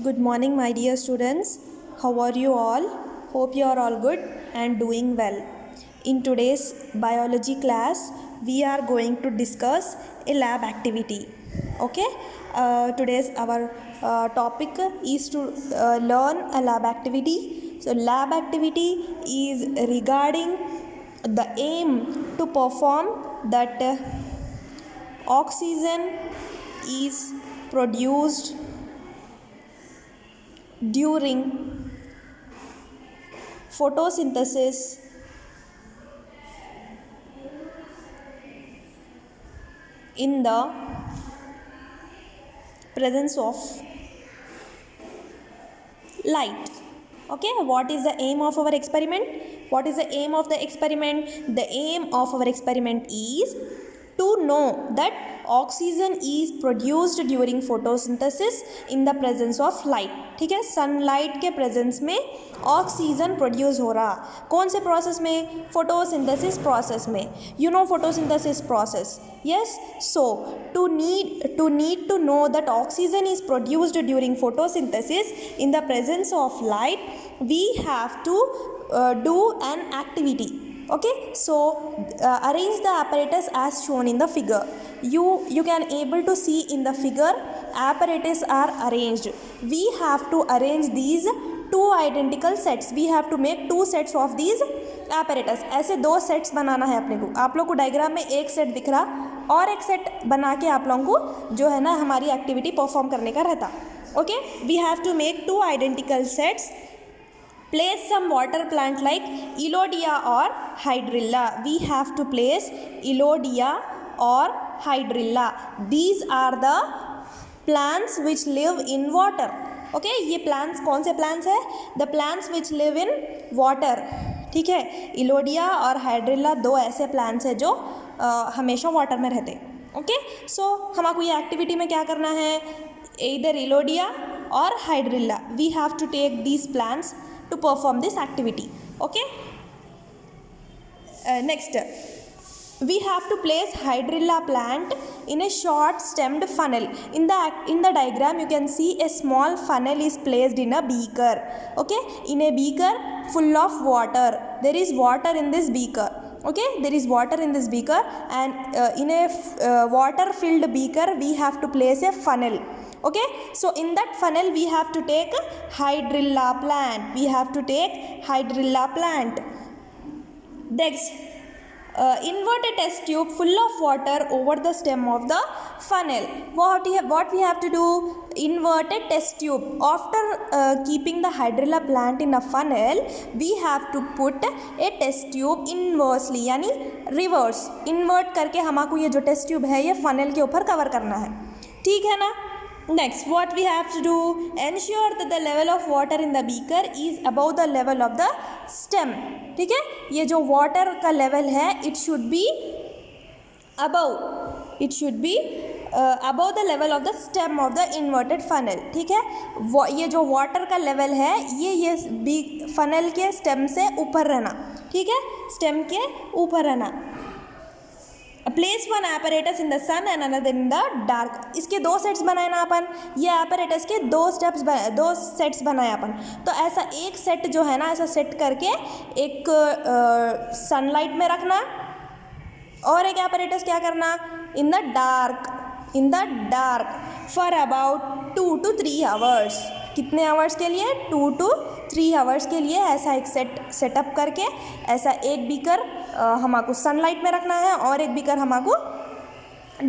Good morning, my dear students. How are you all? Hope you are all good and doing well. In today's biology class, we are going to discuss a lab activity. Okay? Today's our topic is to learn a lab activity. So, lab activity is regarding the aim to perform that oxygen is produced during photosynthesis in the presence of light. Okay, what is the aim of our experiment? What is the aim of the experiment? The aim of our experiment is to know that oxygen is produced during photosynthesis in the presence of light. ठीक है, sunlight के presence में oxygen produce हो रहा, कौन से process में? Photosynthesis process में. You know photosynthesis process, yes? So to need to know that oxygen is produced during photosynthesis in the presence of light, we have to do an activity. Okay, so arrange the apparatus as shown in the figure. You can able to see in the figure apparatus are arranged. We have to arrange these two identical sets. We have to make two sets of these apparatus. ऐसे दो sets बनाना है अपने को. आप लोग को diagram में एक सेट दिख रहा और एक सेट बना के आप लोगों को जो है ना हमारी एक्टिविटी परफॉर्म करने का रहता. Okay, we have to make two identical sets. Place some water plant like Elodea or Hydrilla. We have to place Elodea or Hydrilla. These are the plants which live in water. Okay, ये plants कौन से plants है? The plants which live in water. ठीक है, Elodea और Hydrilla दो ऐसे plants है जो हमेशा water में रहते. Okay, so हमको ये activity में क्या करना है? Either Elodea or Hydrilla. We have to take these plants to perform this activity. Okay, next we have to place Hydrilla plant in a short stemmed funnel. In the diagram you can see a small funnel is placed in a beaker. Okay, in a beaker full of water. There is water in this beaker. Okay, there is water in this beaker, and in a water filled beaker we have to place a funnel. Okay, so in that funnel we have to take Hydrilla plant. We have to take Hydrilla plant. Next, invert a test tube full of water over the stem of the funnel. What we have to do? Invert a test tube. After keeping the Hydrilla plant in a funnel, we have to put a test tube inversely, यानी reverse. Invert करके हमको ये जो test tube है ये funnel के ऊपर cover करना है. ठीक है ना? Next, what we have to do? Ensure that the level of water in the beaker is above the level of the stem. ठीक है, ये जो water का level है it should be above the level of the stem of the inverted funnel. ठीक है, ये जो water का level है ये funnel के stem से ऊपर रहना. ठीक है, stem के ऊपर रहना. Place one apparatus in the sun and another in the dark. इसके दो सेट्स बनाए ना अपन, ये apparatus के दो सेट्स बनाए अपन. तो ऐसा एक सेट जो है ना ऐसा सेट करके एक सनलाइट में रखना और एक apparatus क्या करना in the dark for about 2 to 3 hours. कितने आवर्स के लिए? 2 to 3 आवर्स के लिए ऐसा एक सेटअप करके ऐसा एक बीकर हमको सनलाइट में रखना है और एक बीकर हमको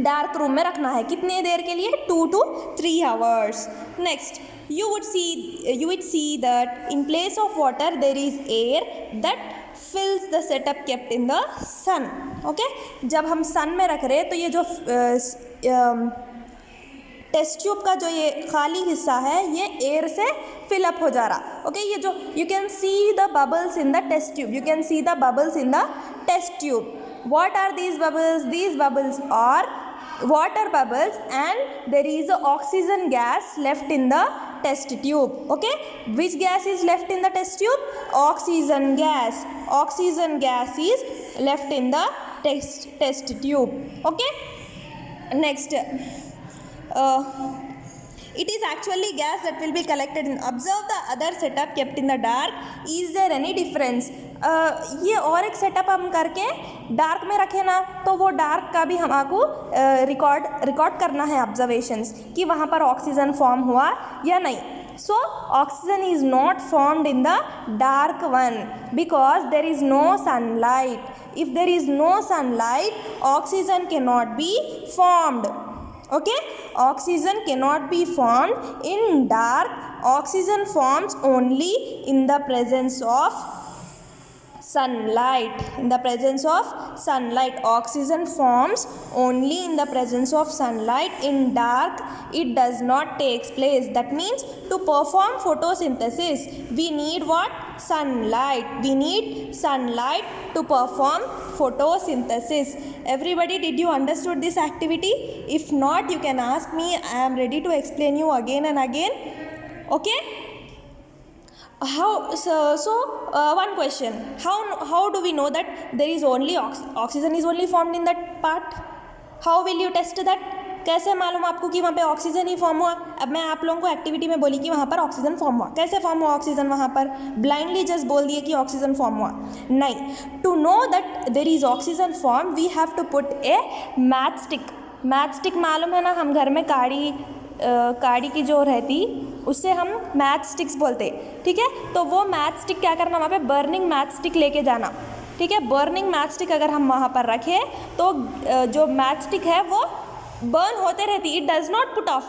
डार्क रूम में रखना है. कितने देर के लिए? 2 to 3 hours. Next, you would see that in place of water there is air that fills the setup kept in the sun. Okay, जब हम सन में रख रहे तो ये जो टेस्ट ट्यूब का जो ये खाली हिस्सा है ये एयर से फिलअप हो जा रहा. ओके, ये जो you can see the bubbles in the test tube. You can see the bubbles in the test tube. What are these bubbles? These bubbles are water bubbles and there is oxygen gas left in the test tube. Okay, which gas is left in the test tube? Oxygen gas. Oxygen gas is left in the test tube. Okay, next, It is actually gas that will be collected in. Observe the other setup kept in the dark. Is there any difference? ये और एक setup हम करके dark में रखे ना, तो वो डार्क का भी हमको रिकॉर्ड करना है ऑब्जर्वेशंस कि वहाँ पर ऑक्सीजन फॉर्म हुआ या नहीं. So oxygen is not formed in the dark one because there is no sunlight. If there is no sunlight, oxygen cannot be formed. Okay, oxygen cannot be formed in dark. Oxygen forms only in the presence of sunlight. In the presence of sunlight, oxygen forms only in the presence of sunlight. In dark, it does not take place. That means to perform photosynthesis, we need what? Sunlight. We need sunlight to perform photosynthesis. Everybody, did you understood this activity? If not, you can ask me. I am ready to explain you again and again. Okay? One question, how do we know that there is only oxygen is only formed in that part? How will you test that? कैसे मालूम आपको कि वहाँ पे oxygen ही form हुआ? अब मैं आप लोगों को एक्टिविटी में बोली कि वहाँ पर ऑक्सीजन फॉर्म हुआ. कैसे फॉर्म हुआ ऑक्सीजन? वहाँ पर ब्लाइंडली जस्ट बोल दिए कि ऑक्सीजन फॉर्म हुआ? नहीं. To know that there is oxygen form, we have to put a match stick. Match stick मालूम है ना, हम घर में काड़ी की जो रहती उससे हम मैच स्टिक्स बोलते. ठीक है, तो वो मैच स्टिक क्या करना, वहाँ पे बर्निंग मैच स्टिक लेके जाना. ठीक है, बर्निंग मैच स्टिक अगर हम वहाँ पर रखें तो जो मैच स्टिक है वो बर्न होते रहती, it does not put off.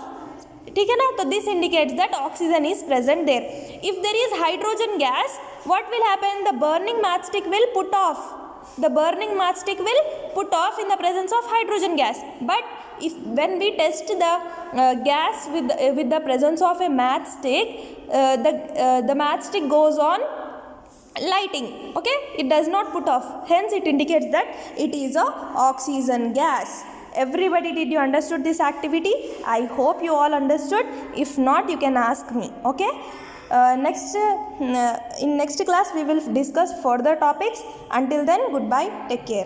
ठीक है ना, तो this indicates that oxygen is present there. If there is hydrogen gas, what will happen? The burning match stick will put off. The burning matchstick will put off in the presence of hydrogen gas. But when we test the gas with the presence of a matchstick, the matchstick goes on lighting. Okay, it does not put off. Hence, it indicates that it is a oxygen gas. Everybody, did you understood this activity? I hope you all understood. If not, you can ask me. Okay. In next class we will discuss further topics. Until then, goodbye, take care.